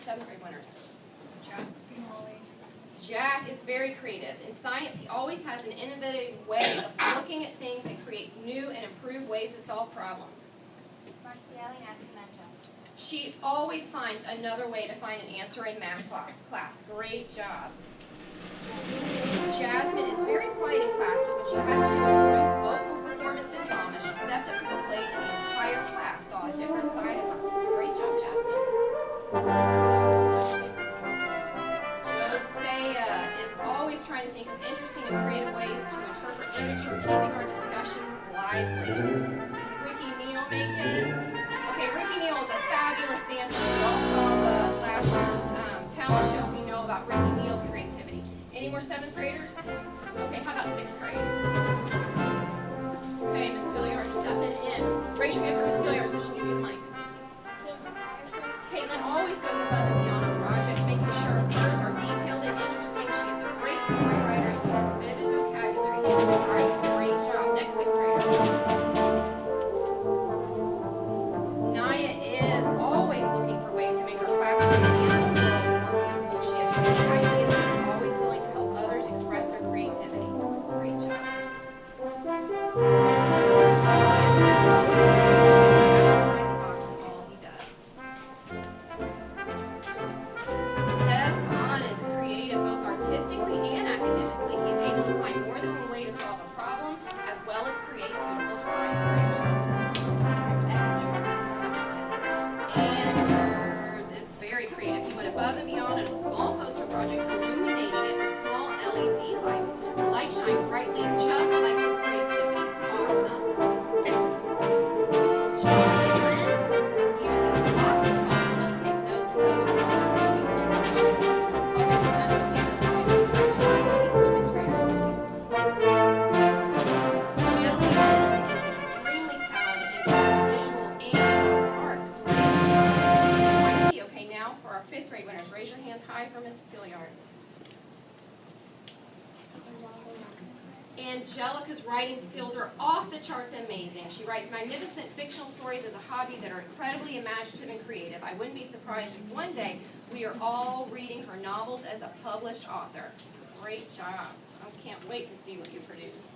7th grade winners? Jack is very creative. In science, he always has an innovative way of looking at things and creates new and improved ways to solve problems. Marcelo Nascimento. She always finds another way to find an answer in math class. Great job. Jasmine is very quiet in class, but when she had to do a group vocal performance in drama, she stepped up to the plate and the entire class saw a different side of her. Great job, Jasmine. Josiah is always trying to think of interesting and creative ways to interpret imagery, keeping our discussions lively. Ricky Neal make it. Okay, Ricky Neal is a fabulous dancer. We all saw the last year's talent show. We know about Ricky Neal's creativity. Any more 7th graders? Okay, how about 6th grade? Okay, Miss Gilliard stepping in. Raise your hand for Miss Gilliard so she can give you the mic. Caitlin always goes above and beyond on projects, making sure hers are detailed and interesting. She is a great story writer and uses vivid vocabulary in her writing. Great job. Next 6th grader. Naya is always looking for ways to make her classroom and the world more beautiful. She has unique ideas and is always willing to help others express their creativity. Great job. Outside the box in all he does. Stefan is creative both artistically and academically. He's able to find more than one way to solve a problem, as well as create beautiful drawings. Great job, Anders is very creative. He went above and beyond on a small poster project, illuminating it with small LED lights. The lights shine brightly, just like his creativity. Awesome. Jocelyn uses lots of fun when she takes notes and does her homework, making things hoping to understand her assignments. Great job. Any more 6th graders? Jillian is extremely talented in both visual and art. Okay, now for our 5th grade winners, raise your hands high for Mrs. Gilliard. Angelica's writing skills are off the charts amazing. She writes magnificent fictional stories as a hobby that are incredibly imaginative and creative. I wouldn't be surprised if one day we are all reading her novels as a published author. Great job. I can't wait to see what you produce.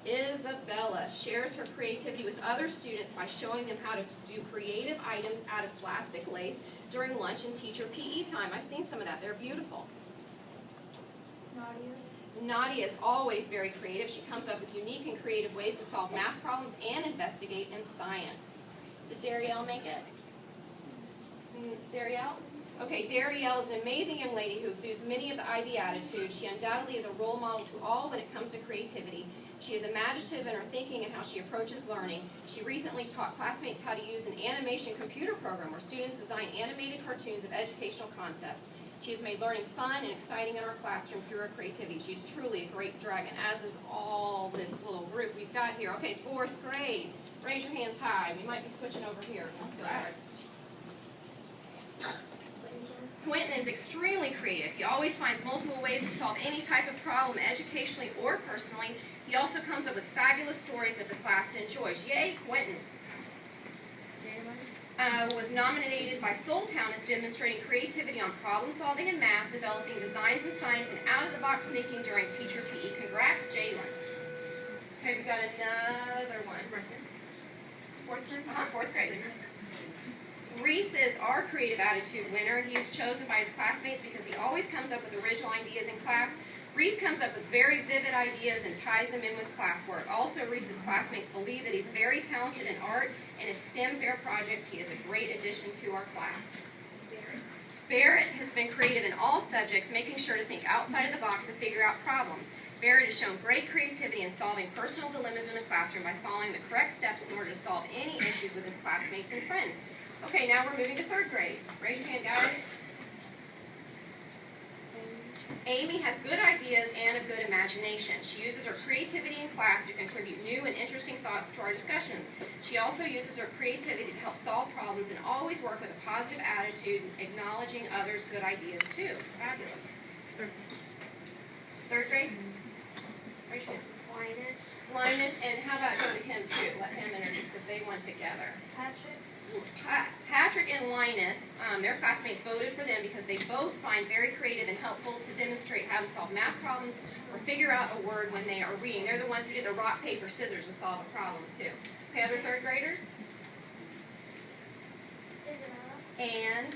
Isabella shares her creativity with other students by showing them how to do creative items out of plastic lace during lunch and teacher PE time. I've seen some of that. They're beautiful. Nadia is always very creative. She comes up with unique and creative ways to solve math problems and investigate in science. Did Darielle make it? Darielle? Okay, Darielle is an amazing young lady who exudes many of the IB attitudes. She undoubtedly is a role model to all when it comes to creativity. She is imaginative in her thinking and how she approaches learning. She recently taught classmates how to use an animation computer program where students design animated cartoons of educational concepts. She has made learning fun and exciting in our classroom through her creativity. She's truly a great dragon, as is all this little group we've got here. Okay, 4th grade. Raise your hands high. We might be switching over here. Let's go ahead. Quentin is extremely creative. He always finds multiple ways to solve any type of problem, educationally or personally. He also comes up with fabulous stories that the class enjoys. Yay, Quentin! Was nominated by Soultown as demonstrating creativity on problem solving and math, developing designs in science, and out-of-the-box thinking during teacher PE. Congrats, Jalen. Okay, we've got another one. Right here. 4th grade? 4th grade. Reese is our creative attitude winner. He is chosen by his classmates because he always comes up with original ideas in class. Reese comes up with very vivid ideas and ties them in with classwork. Also, Reese's classmates believe that he's very talented in art and his STEM fair projects. He is a great addition to our class. Barrett has been creative in all subjects, making sure to think outside of the box to figure out problems. Barrett has shown great creativity in solving personal dilemmas in the classroom by following the correct steps in order to solve any issues with his classmates and friends. Okay, now we're moving to 3rd grade. Raise your hand, guys. Amy has good ideas and a good imagination. She uses her creativity in class to contribute new and interesting thoughts to our discussions. She also uses her creativity to help solve problems and always work with a positive attitude, acknowledging others' good ideas too. Fabulous. 3rd grade? Raise your hand. Linus. Linus, and how about go to him too? Let him introduce because they went together. Patrick. Patrick and Linus, their classmates voted for them because they both find very creative and helpful to demonstrate how to solve math problems or figure out a word when they are reading. They're the ones who did the rock, paper, scissors to solve a problem, too. Okay, other third graders? And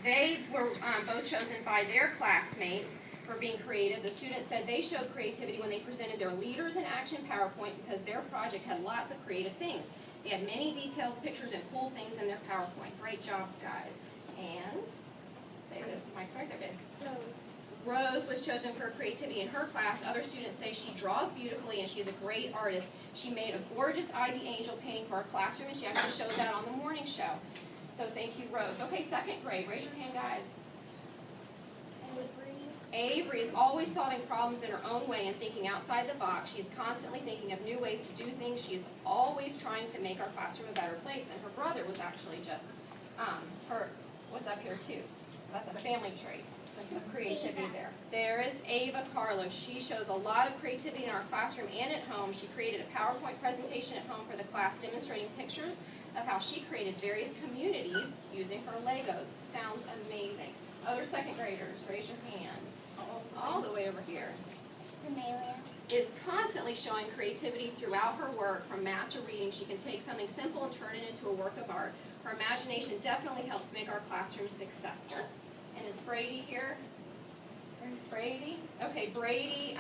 they were both chosen by their classmates for being creative. The students said they showed creativity when they presented their Leaders in Action PowerPoint because their project had lots of creative things. They had many details, pictures, and cool things in their PowerPoint. Great job, guys. And, say the mic right there, babe. Rose was chosen for her creativity in her class. Other students say she draws beautifully and she's a great artist. She made a gorgeous Ivy Angel painting for our classroom and she actually showed that on the morning show. So thank you, Rose. Okay, second grade. Raise your hand, guys. Avery is always solving problems in her own way and thinking outside the box. She's constantly thinking of new ways to do things. She's always trying to make our classroom a better place. And her brother was actually just, was up here too. So that's a family trait of creativity there. There is Ava Carlos. She shows a lot of creativity in our classroom and at home. She created a PowerPoint presentation at home for the class demonstrating pictures of how she created various communities using her Legos. Sounds amazing. Other second graders, raise your hands. All the way over here. Amelia Is constantly showing creativity throughout her work, from math to reading. She can take something simple and turn it into a work of art. Her imagination definitely helps make our classroom successful. And is Brady here? Brady? Okay, Brady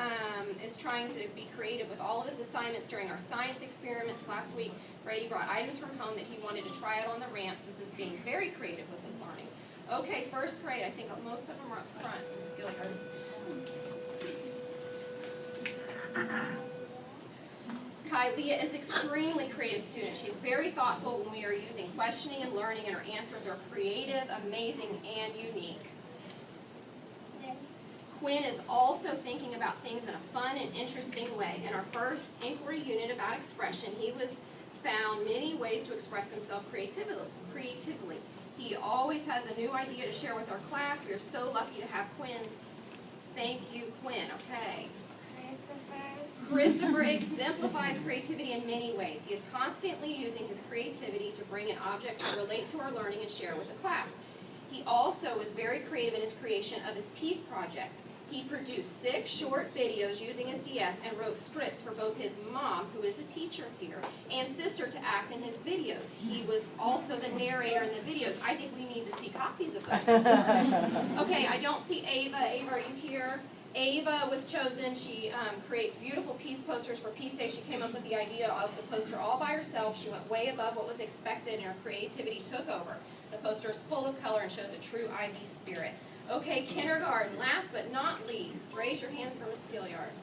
is trying to be creative with all of his assignments during our science experiments last week. Brady brought items from home that he wanted to try out on the ramps. This is being very creative with his learning. Okay, first grade. I think most of them are up front. Mrs. Gilliard. Kylia is extremely creative student. She's very thoughtful when we are using questioning and learning, and her answers are creative, amazing, and unique. Quinn is also thinking about things in a fun and interesting way. In our first inquiry unit about expression, he found many ways to express himself creatively. He always has a new idea to share with our class. We are so lucky to have Quinn. Thank you, Quinn. Okay. Christopher exemplifies creativity in many ways. He is constantly using his creativity to bring in objects that relate to our learning and share with the class. He also was very creative in his creation of his Peace Project. He produced 6 short videos using his DS and wrote scripts for both his mom, who is a teacher here, and sister to act in his videos. He was also the narrator in the videos. I think we need to see copies of those. Okay, I don't see Ava. Ava, are you here? Ava was chosen. She creates beautiful peace posters for Peace Day. She came up with the idea of the poster all by herself. She went way above what was expected, and her creativity took over. The poster is full of color and shows a true Ivy spirit. Okay, kindergarten. Last but not least, raise your hands for Miss Gilliard.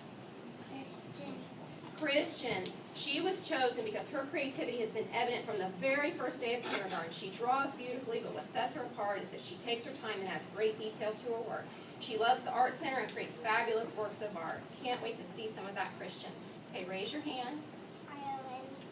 Christian. She was chosen because her creativity has been evident from the very first day of kindergarten. She draws beautifully, but what sets her apart is that she takes her time and adds great detail to her work. She loves the art center and creates fabulous works of art. Can't wait to see some of that, Christian. Okay, raise your hand.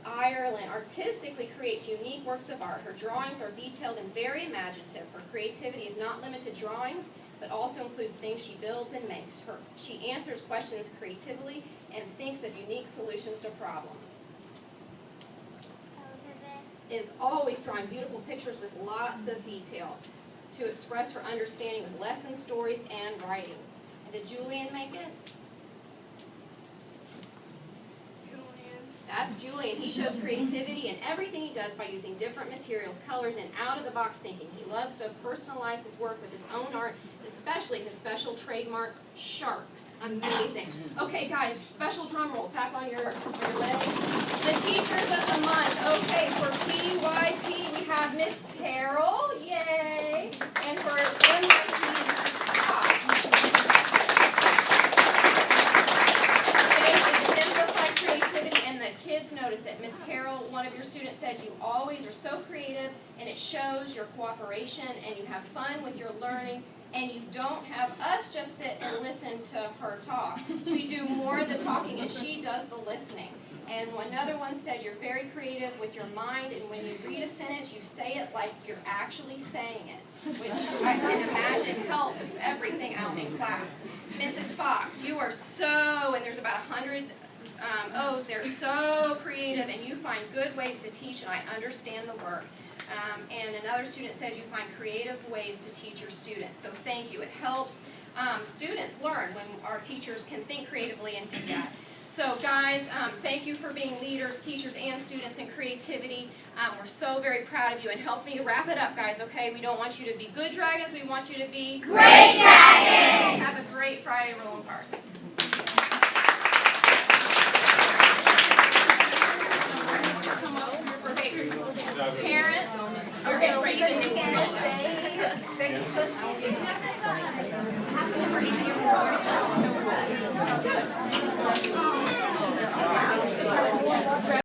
Ireland artistically creates unique works of art. Her drawings are detailed and very imaginative. Her creativity is not limited to drawings, but also includes things she builds and makes. She answers questions creatively and thinks of unique solutions to problems. Elizabeth is always drawing beautiful pictures with lots of detail to express her understanding with lessons, stories, and writings. And did Julian make it? That's Julian. He shows creativity in everything he does by using different materials, colors, and out-of-the-box thinking. He loves to personalize his work with his own art, especially his special trademark, sharks. Amazing. Okay, guys, special drum roll. Tap on your legs. The teachers of the month. Okay, for PYP, we have Miss Carol. Yay. And for MYP, Mrs. Scott. And the kids notice it. Miss Carol, one of your students said you always are so creative, and it shows your cooperation, and you have fun with your learning, and you don't have us just sit and listen to her talk. We do more of the talking, and she does the listening. And another one said you're very creative with your mind, and when you read a sentence, you say it like you're actually saying it, which I can imagine helps everything out in class. Mrs. Fox, you are so, and there's about 100 O's, they're so creative and you find good ways to teach, and I understand the work. And another student said you find creative ways to teach your students. So thank you. It helps students learn when our teachers can think creatively and do that. So guys, thank you for being leaders, teachers, and students in creativity. We're so very proud of you. And help me to wrap it up, guys, okay? We don't want you to be good dragons. We want you to be great dragons! Have a great Friday, Roland Park. Parents, you're going to leave in